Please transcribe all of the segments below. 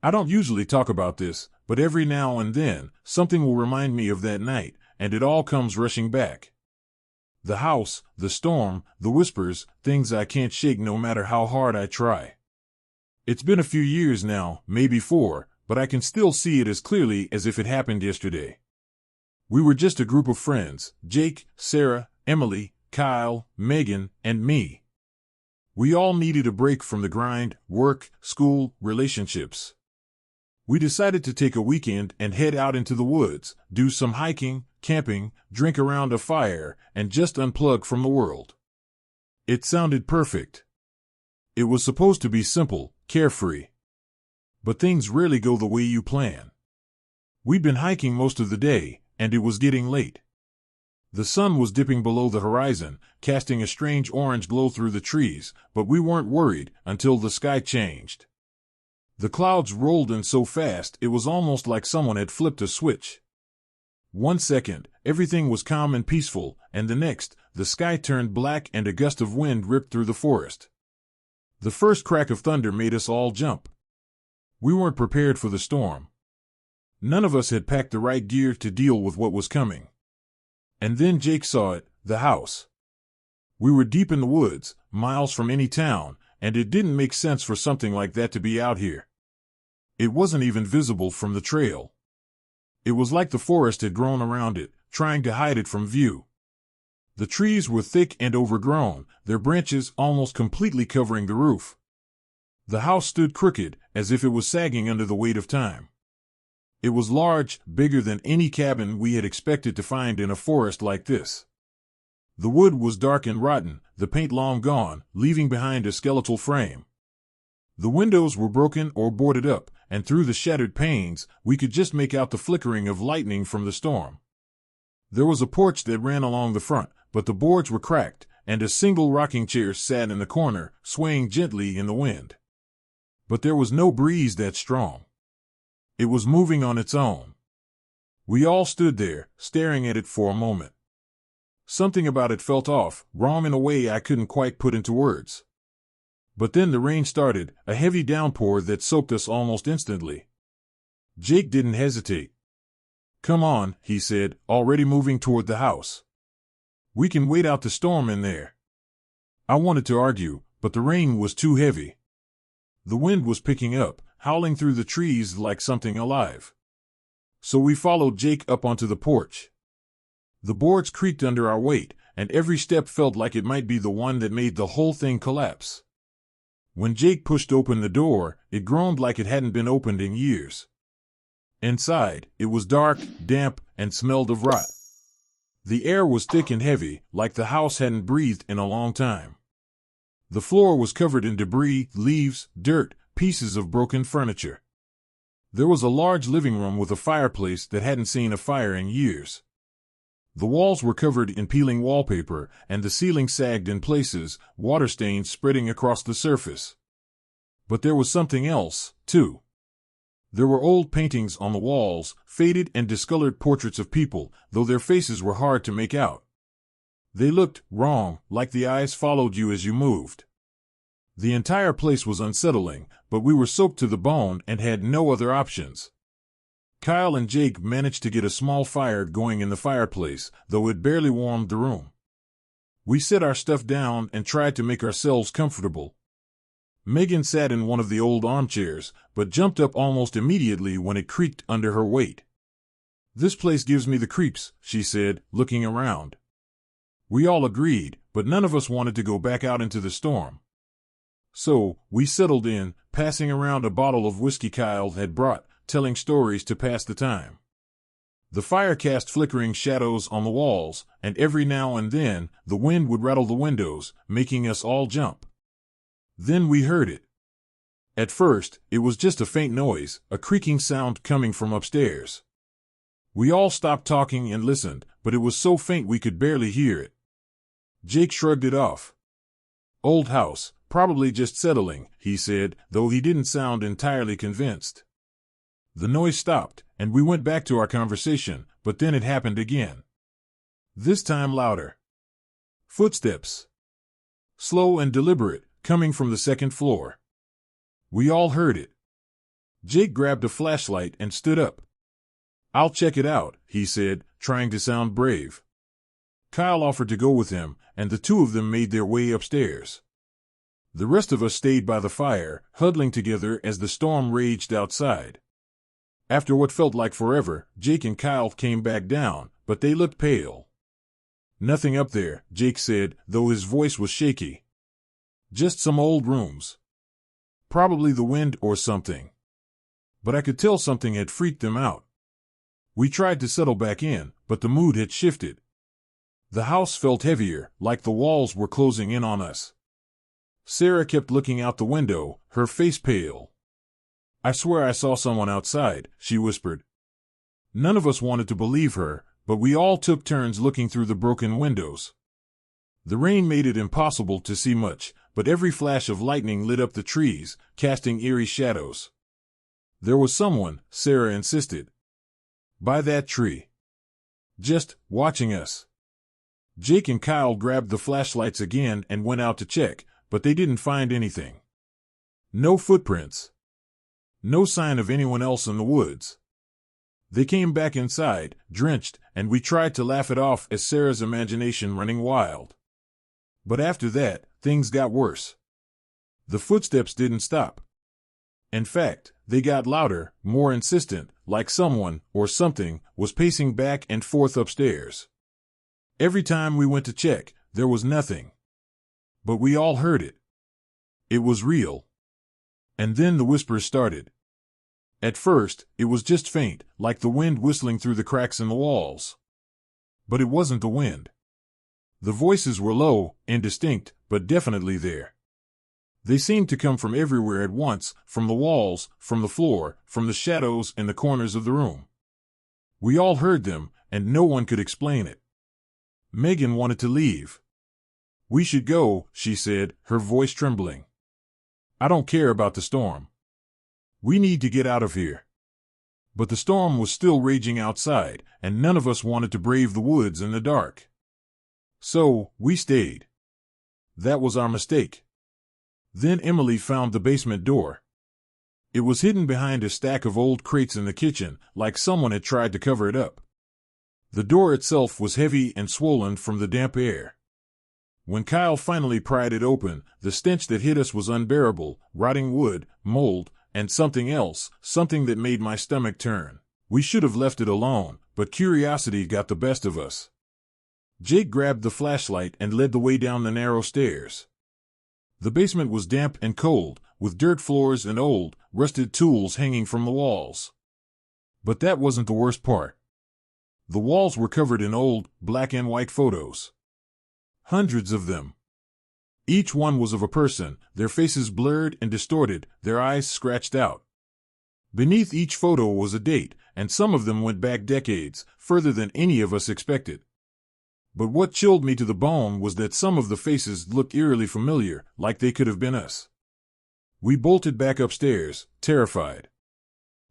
I don't usually talk about this, but every now and then, something will remind me of that night, and it all comes rushing back. The house, the storm, the whispers, things I can't shake no matter how hard I try. It's been a few years now, maybe 4, but I can still see it as clearly as if it happened yesterday. We were just a group of friends, Jake, Sarah, Emily, Kyle, Megan, and me. We all needed a break from the grind, work, school, relationships. We decided to take a weekend and head out into the woods, do some hiking, camping, drink around a fire, and just unplug from the world. It sounded perfect. It was supposed to be simple, carefree. But things rarely go the way you plan. We'd been hiking most of the day, and it was getting late. The sun was dipping below the horizon, casting a strange orange glow through the trees, but we weren't worried until the sky changed. The clouds rolled in so fast it was almost like someone had flipped a switch. 1 second, everything was calm and peaceful, and the next, the sky turned black and a gust of wind ripped through the forest. The first crack of thunder made us all jump. We weren't prepared for the storm. None of us had packed the right gear to deal with what was coming. And then Jake saw it, the house. We were deep in the woods, miles from any town, and it didn't make sense for something like that to be out here. It wasn't even visible from the trail. It was like the forest had grown around it, trying to hide it from view. The trees were thick and overgrown, their branches almost completely covering the roof. The house stood crooked, as if it was sagging under the weight of time. It was large, bigger than any cabin we had expected to find in a forest like this. The wood was dark and rotten, the paint long gone, leaving behind a skeletal frame. The windows were broken or boarded up, and through the shattered panes, we could just make out the flickering of lightning from the storm. There was a porch that ran along the front, but the boards were cracked, and a single rocking chair sat in the corner, swaying gently in the wind. But there was no breeze that strong. It was moving on its own. We all stood there, staring at it for a moment. Something about it felt off, wrong in a way I couldn't quite put into words. But then the rain started, a heavy downpour that soaked us almost instantly. Jake didn't hesitate. "Come on," he said, already moving toward the house. "We can wait out the storm in there." I wanted to argue, but the rain was too heavy. The wind was picking up, howling through the trees like something alive. So we followed Jake up onto the porch. The boards creaked under our weight, and every step felt like it might be the one that made the whole thing collapse. When Jake pushed open the door, it groaned like it hadn't been opened in years. Inside, it was dark, damp, and smelled of rot. The air was thick and heavy, like the house hadn't breathed in a long time. The floor was covered in debris, leaves, dirt, pieces of broken furniture. There was a large living room with a fireplace that hadn't seen a fire in years. The walls were covered in peeling wallpaper, and the ceiling sagged in places, water stains spreading across the surface. But there was something else, too. There were old paintings on the walls, faded and discolored portraits of people, though their faces were hard to make out. They looked wrong, like the eyes followed you as you moved. The entire place was unsettling, but we were soaked to the bone and had no other options. Kyle and Jake managed to get a small fire going in the fireplace, though it barely warmed the room. We set our stuff down and tried to make ourselves comfortable. Megan sat in one of the old armchairs, but jumped up almost immediately when it creaked under her weight. "This place gives me the creeps," she said, looking around. We all agreed, but none of us wanted to go back out into the storm. So, we settled in, passing around a bottle of whiskey Kyle had brought, telling stories to pass the time. The fire cast flickering shadows on the walls, and every now and then, the wind would rattle the windows, making us all jump. Then we heard it. At first, it was just a faint noise, a creaking sound coming from upstairs. We all stopped talking and listened, but it was so faint we could barely hear it. Jake shrugged it off. "Old house, probably just settling," he said, though he didn't sound entirely convinced. The noise stopped, and we went back to our conversation, but then it happened again. This time louder. Footsteps. Slow and deliberate, coming from the second floor. We all heard it. Jake grabbed a flashlight and stood up. "I'll check it out," he said, trying to sound brave. Kyle offered to go with him, and the two of them made their way upstairs. The rest of us stayed by the fire, huddling together as the storm raged outside. After what felt like forever, Jake and Kyle came back down, but they looked pale. "Nothing up there," Jake said, though his voice was shaky. "Just some old rooms. Probably the wind or something." But I could tell something had freaked them out. We tried to settle back in, but the mood had shifted. The house felt heavier, like the walls were closing in on us. Sarah kept looking out the window, her face pale. "I swear I saw someone outside," she whispered. None of us wanted to believe her, but we all took turns looking through the broken windows. The rain made it impossible to see much, but every flash of lightning lit up the trees, casting eerie shadows. "There was someone," Sarah insisted. "By that tree. Just watching us." Jake and Kyle grabbed the flashlights again and went out to check, but they didn't find anything. No footprints. No sign of anyone else in the woods. They came back inside, drenched, and we tried to laugh it off as Sarah's imagination running wild. But after that, things got worse. The footsteps didn't stop. In fact, they got louder, more insistent, like someone, or something, was pacing back and forth upstairs. Every time we went to check, there was nothing. But we all heard it. It was real. And then the whispers started. At first, it was just faint, like the wind whistling through the cracks in the walls. But it wasn't the wind. The voices were low, indistinct, but definitely there. They seemed to come from everywhere at once, from the walls, from the floor, from the shadows in the corners of the room. We all heard them, and no one could explain it. Megan wanted to leave. "We should go," she said, her voice trembling. "I don't care about the storm. We need to get out of here." But the storm was still raging outside, and none of us wanted to brave the woods in the dark. So, we stayed. That was our mistake. Then Emily found the basement door. It was hidden behind a stack of old crates in the kitchen, like someone had tried to cover it up. The door itself was heavy and swollen from the damp air. When Kyle finally pried it open, the stench that hit us was unbearable: rotting wood, mold, and something else, something that made my stomach turn. We should have left it alone, but curiosity got the best of us. Jake grabbed the flashlight and led the way down the narrow stairs. The basement was damp and cold, with dirt floors and old, rusted tools hanging from the walls. But that wasn't the worst part. The walls were covered in old, black and white photos. Hundreds of them. Each one was of a person, their faces blurred and distorted, their eyes scratched out. Beneath each photo was a date, and some of them went back decades, further than any of us expected. But what chilled me to the bone was that some of the faces looked eerily familiar, like they could have been us. We bolted back upstairs, terrified.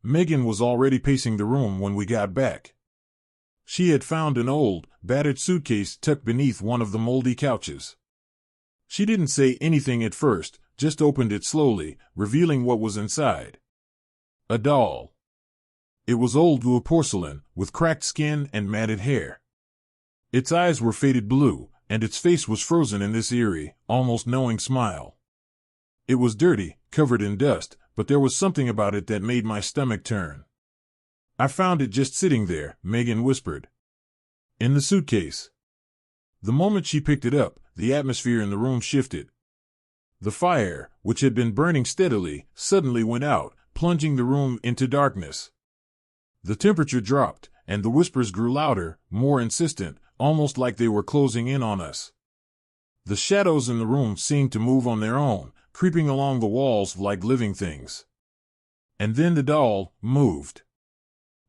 Megan was already pacing the room when we got back. She had found an old, battered suitcase tucked beneath one of the moldy couches. She didn't say anything at first, just opened it slowly, revealing what was inside. A doll. It was old blue porcelain, with cracked skin and matted hair. Its eyes were faded blue, and its face was frozen in this eerie, almost knowing smile. It was dirty, covered in dust, but there was something about it that made my stomach turn. "I found it just sitting there," Megan whispered. "In the suitcase." The moment she picked it up, the atmosphere in the room shifted. The fire, which had been burning steadily, suddenly went out, plunging the room into darkness. The temperature dropped, and the whispers grew louder, more insistent, almost like they were closing in on us. The shadows in the room seemed to move on their own, creeping along the walls like living things. And then the doll moved.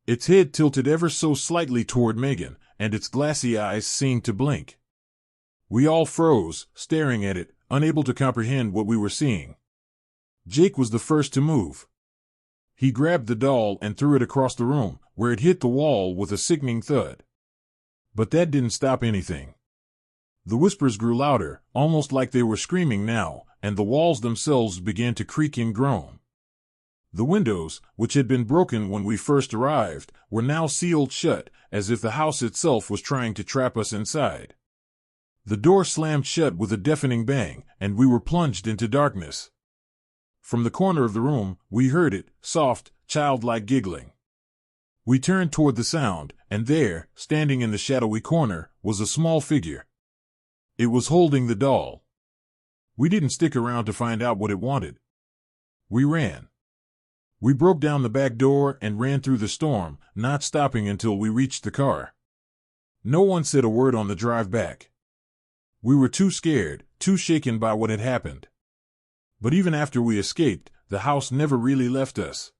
Its head tilted ever so slightly toward Megan, and its glassy eyes seemed to blink. We all froze, staring at it, unable to comprehend what we were seeing. Jake was the first to move. He grabbed the doll and threw it across the room, where it hit the wall with a sickening thud. But that didn't stop anything. The whispers grew louder, almost like they were screaming now, and the walls themselves began to creak and groan. The windows, which had been broken when we first arrived, were now sealed shut, as if the house itself was trying to trap us inside. The door slammed shut with a deafening bang, and we were plunged into darkness. From the corner of the room, we heard it, soft, childlike giggling. We turned toward the sound, and there, standing in the shadowy corner, was a small figure. It was holding the doll. We didn't stick around to find out what it wanted. We ran. We broke down the back door and ran through the storm, not stopping until we reached the car. No one said a word on the drive back. We were too scared, too shaken by what had happened. But even after we escaped, the house never really left us.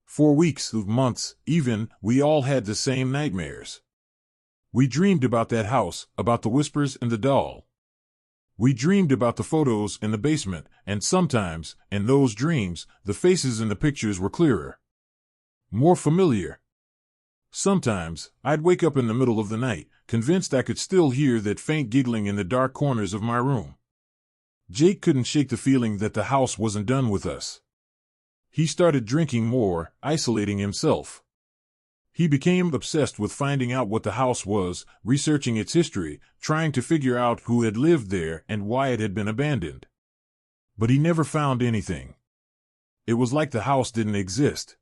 For weeks, months, even, we all had the same nightmares. We dreamed about that house, about the whispers and the doll. We dreamed about the photos in the basement, and sometimes, in those dreams, the faces in the pictures were clearer. More familiar. Sometimes, I'd wake up in the middle of the night, convinced I could still hear that faint giggling in the dark corners of my room. Jake couldn't shake the feeling that the house wasn't done with us. He started drinking more, isolating himself. He became obsessed with finding out what the house was, researching its history, trying to figure out who had lived there and why it had been abandoned. But he never found anything. It was like the house didn't exist.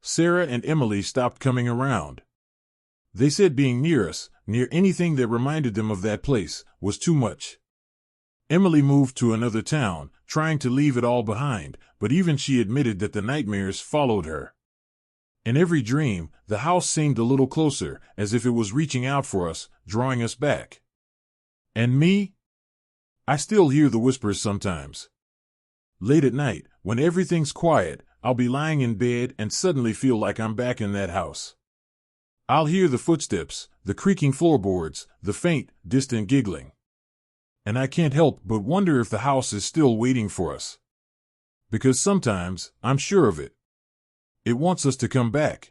Sarah and Emily stopped coming around. They said being near us, near anything that reminded them of that place, was too much. Emily moved to another town, trying to leave it all behind, but even she admitted that the nightmares followed her. In every dream, the house seemed a little closer, as if it was reaching out for us, drawing us back. And me? I still hear the whispers sometimes. Late at night, when everything's quiet, I'll be lying in bed and suddenly feel like I'm back in that house. I'll hear the footsteps, the creaking floorboards, the faint, distant giggling. And I can't help but wonder if the house is still waiting for us. Because sometimes, I'm sure of it. It wants us to come back.